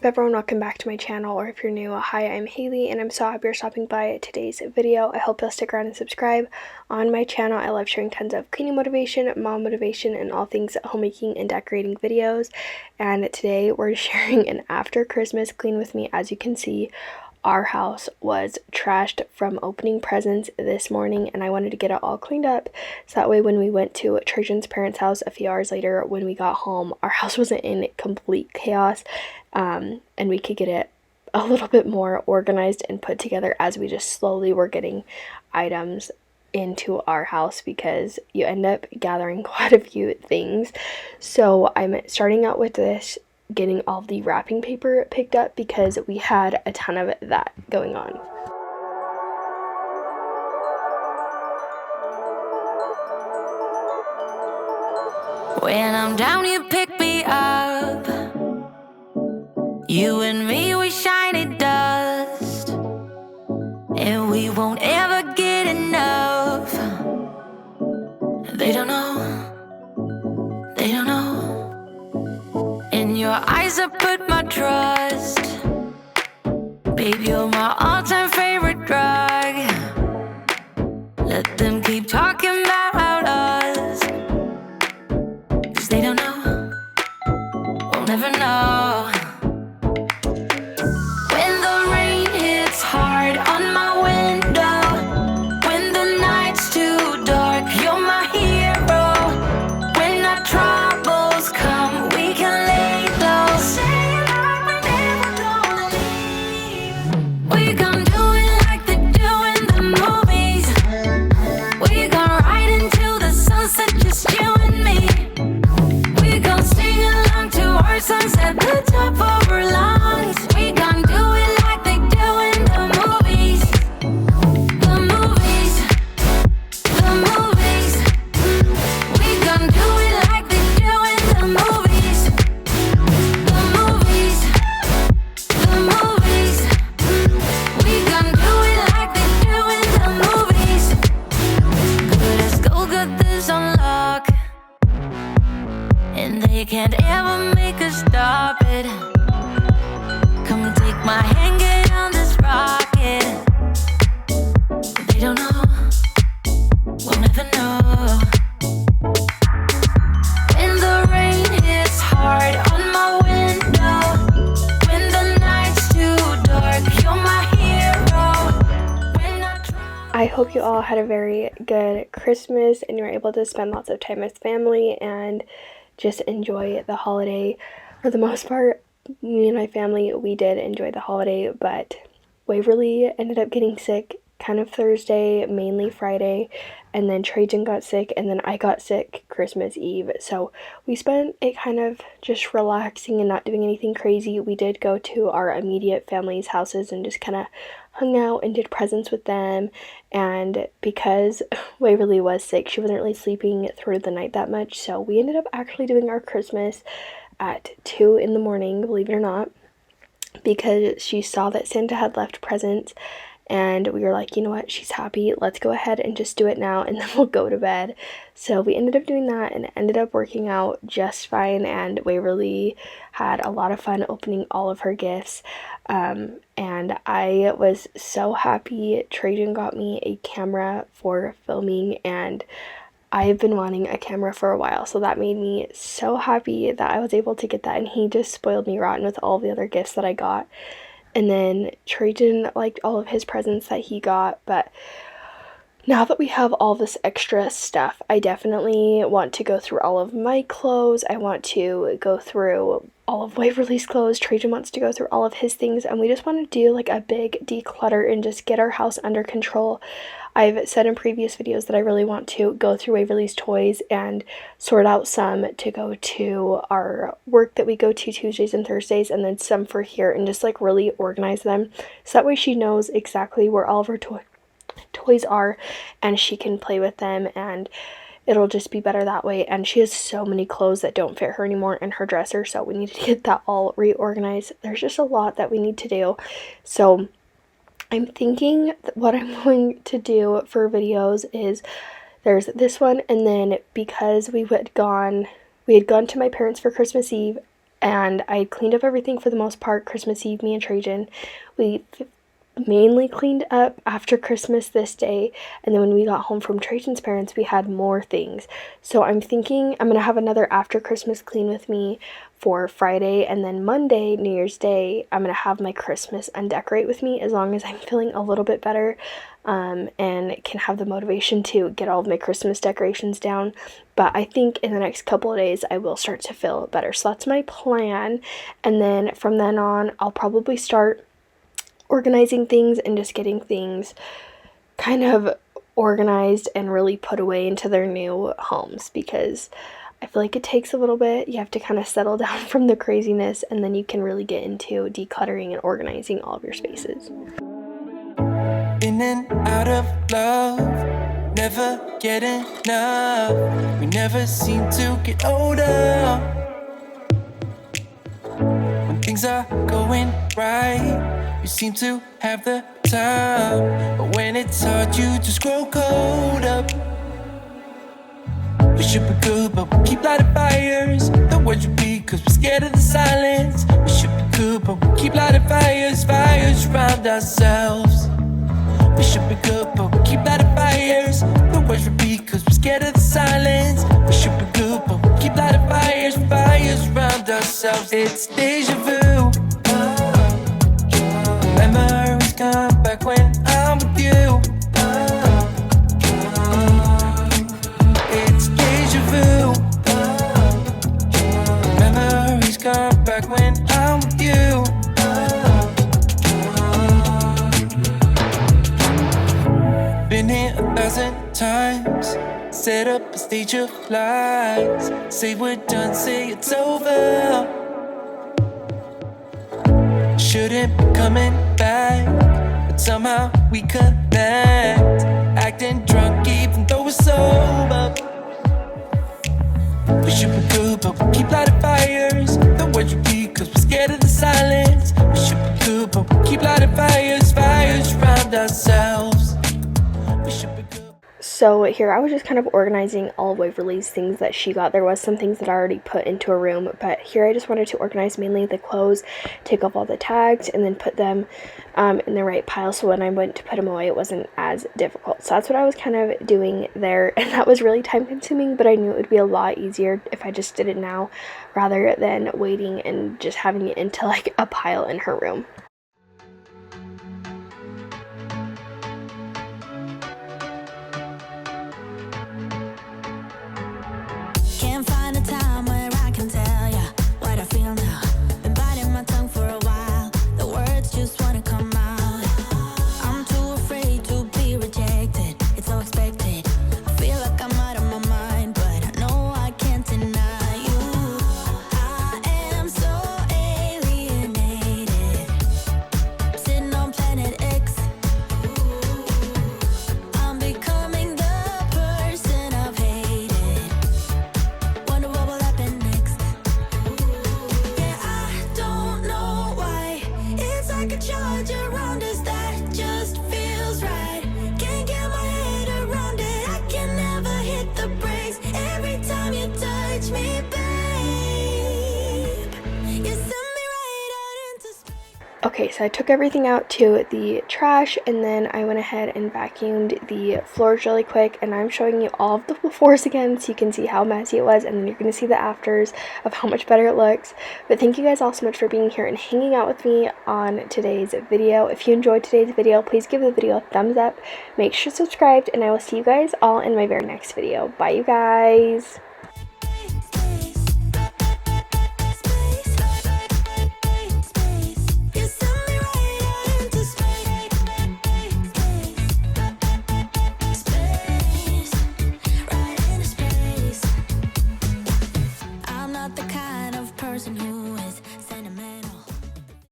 everyone, welcome back to my channel, or if you're new, hi, I'm Haley, and I'm so happy you're stopping by today's video. I hope you'll stick around and subscribe. On my channel, I love sharing tons of cleaning motivation, mom motivation, and all things homemaking and decorating videos. And today we're sharing an after Christmas clean with me. As you can see, our house was trashed from opening presents this morning, and I wanted to get it all cleaned up so that way when we went to Trajan's parents' house a few hours later, when we got home, our house wasn't in complete chaos, and we could get it a little bit more organized and put together as we just slowly were getting items into our house, because you end up gathering quite a few things. So I'm starting out with this, getting all the wrapping paper picked up because we had a ton of that going on. When I'm down, you pick me up. You and me, we shiny dust, and we won't ever get enough. They don't know, they don't know. In your eyes I put my trust. Babe, you're my all-time favorite drug. Let them keep talking about us, 'cause they don't know, we'll never know. When the rain hits hard on my window, when the night's too dark, you're my hero. When our troubles come, we can lay low. Say it like we're never gonna leave. We gon' do it like they do in the movies. We gon' ride into the sunset, just you and me. We gon' sing along to our songs at the top of our lungs. We gon' do it like they do in the movies. The movies, the movies. We gon' do it like they do in the movies. The movies, the movies. We gon' do it like they do in the movies. Good as gold, got this on lock, and they can't ever make us stop it. Come take my hand, get on this rocket. They don't know, we'll never know. When the rain hits hard on my window, when the night's too dark, you're my hero. When I try. I hope you all had a very good Christmas and you were able to spend lots of time with family and just enjoy the holiday. For the most part, me and my family, we did enjoy the holiday, but Waverly ended up getting sick kind of Thursday, mainly Friday, and then Trajan got sick, and then I got sick Christmas Eve. So we spent it kind of just relaxing and not doing anything crazy. We did go to our immediate family's houses and just kind of hung out and did presents with them. And because Waverly was sick, she wasn't really sleeping through the night that much, so we ended up actually doing our Christmas at 2 in the morning, believe it or not, because she saw that Santa had left presents, and we were like, you know what, she's happy, let's go ahead and just do it now, and then we'll go to bed. So we ended up doing that, and it ended up working out just fine, and Waverly had a lot of fun opening all of her gifts, and I was so happy. Trajan got me a camera for filming, and I've been wanting a camera for a while, so that made me so happy that I was able to get that, and he just spoiled me rotten with all the other gifts that I got. And then Trajan liked all of his presents that he got, but now that we have all this extra stuff, I definitely want to go through all of my clothes. I want to go through all of Waverly's clothes. Trajan wants to go through all of his things, and we just want to do like a big declutter and just get our house under control. I've said in previous videos that I really want to go through Waverly's toys and sort out some to go to our work that we go to Tuesdays and Thursdays, and then some for here, and just like really organize them so that way she knows exactly where all of her toys are and she can play with them, and it'll just be better that way. And she has so many clothes that don't fit her anymore in her dresser, so we need to get that all reorganized. There's just a lot that we need to do. So I'm thinking what I'm going to do for videos is there's this one, and then because we had gone to my parents for Christmas Eve, and I cleaned up everything for the most part. Christmas Eve, me and Trajan, we mainly cleaned up after Christmas this day, and then when we got home from Trajan's parents, we had more things. So I'm thinking I'm gonna have another after Christmas clean with me for Friday, and then Monday, New Year's Day, I'm gonna have my Christmas undecorate with me, as long as I'm feeling a little bit better, and can have the motivation to get all of my Christmas decorations down. But I think in the next couple of days I will start to feel better, so that's my plan. And then from then on, I'll probably start organizing things and just getting things kind of organized and really put away into their new homes, because I feel like it takes a little bit. You have to kind of settle down from the craziness, and then you can really get into decluttering and organizing all of your spaces. In and out of love, never get enough. We never seem to get older. When things are going right, you seem to have the time, but when it's hard, you just grow cold up. We should be good, but we keep lighting fires. The words repeat, cause we're scared of the silence. We should be good, but we keep lighting fires, fires around ourselves. We should be good, but we keep lighting fires. The words repeat, cause we're scared of the silence. We should be good, but we keep lighting fires, fires around ourselves. It's deja vu. Memories come back when I'm with you. It's deja vu. Memories come back when I'm with you. Been here 1,000 times. Set up a stage of lies. Say we're done, say it's over. Shouldn't be coming back, but somehow we connect. Acting drunk even though we're sober. We should be good, but we keep lighting fires. The words repeat, cause we're scared of the silence. We should be good, but we keep lighting fires, fires around ourselves. We should be good. So here I was just kind of organizing all of Waverly's things that she got. There was some things that I already put into a room, but here I just wanted to organize mainly the clothes, take off all the tags, and then put them in the right pile, so when I went to put them away it wasn't as difficult. So that's what I was kind of doing there, and that was really time consuming, but I knew it would be a lot easier if I just did it now rather than waiting and just having it into like a pile in her room. Can't find a time where I can tell ya what I feel now. Been biting my tongue for a while. The words just wanna come out. I'm too afraid to be rejected. It's so expected. I feel like I'm out of my mind, but I know I can't deny you. I am so alienated. Sitting on planet X. I'm becoming the person I've hated. Wonder what will happen next. Yeah, I don't know why. It's like a charge around us that just feels right. Can't get my head around it. I can never hit the brakes. Every time you touch me, babe, you send me right out into space. Okay, so I took everything out to the trash, and then I went ahead and vacuumed the floors really quick, and I'm showing you all of the befores again so you can see how messy it was, and then you're going to see the afters of how much better it looks. But thank you guys all so much for being here and hanging out with me on today's video. If you enjoyed today's video, please give the video a thumbs up, make sure to subscribe, and I will see you guys all in my very next video. Bye, you guys! I'm not the kind of person who